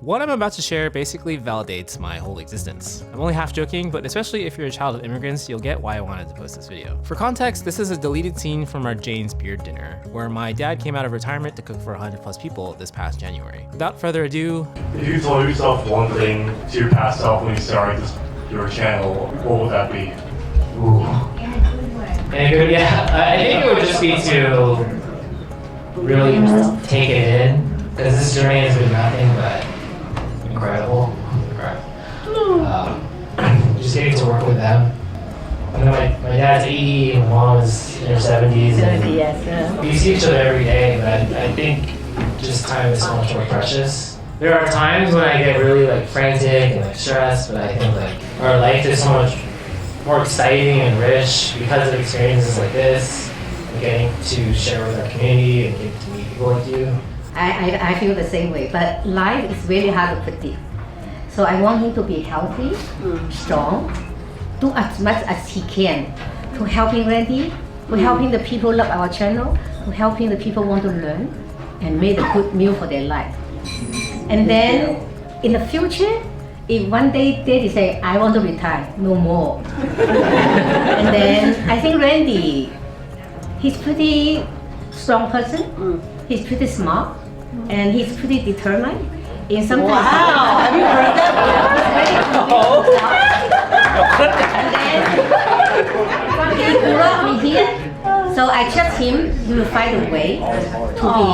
What I'm about to share basically validates my whole existence. I'm only half joking, but especially if you're a child of immigrants, you'll get why I wanted to post this video. For context, this is a deleted scene from our Jane's Beard dinner, where my dad came out of retirement to cook for 100+ people this past January. Without further ado, if you told yourself one thing to your past self when you started your channel, what would that be? Ooh. Yeah, I think it would just be to really take it in, because this journey has been nothing but incredible. Just getting to work with them. I know my dad's 80 and my mom is in her 70s. And we see each other every day, but I think just time is so much more precious. There are times when I get really frantic and stressed, but I think our life is so much more exciting and rich because of experiences like this, and getting to share with our community and getting to meet people like you. I feel the same way, but life is very hard to predict. So I want him to be healthy, strong, do as much as he can to helping Randy, to helping the people love our channel, to helping the people want to learn and make a good meal for their life. And then in the future, if one day Daddy say, I want to retire, no more. And then I think Randy, he's pretty strong person, he's pretty smart, and he's pretty determined. In some wow, have you heard that? And then he grew up here, so I trust him, he will find a way to be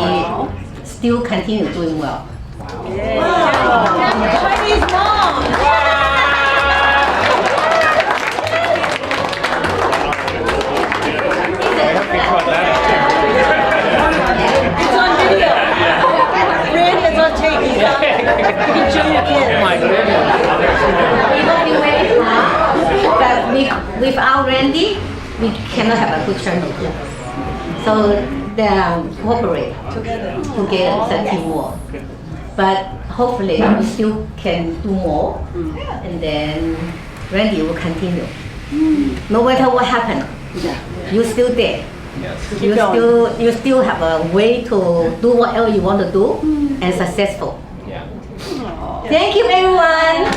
still continue doing well. Chinese mom! It's on video. Randy is on tape. You can show your kids. Oh my goodness. We're working very hard, but without Randy, we cannot have a good channel. So they cooperate together, it's a teamwork. But hopefully we still can do more, and then Randy will continue. No matter what happens, you're still there. Yes. You still have a way to do whatever you want to do and successful. Yeah. Thank you, everyone.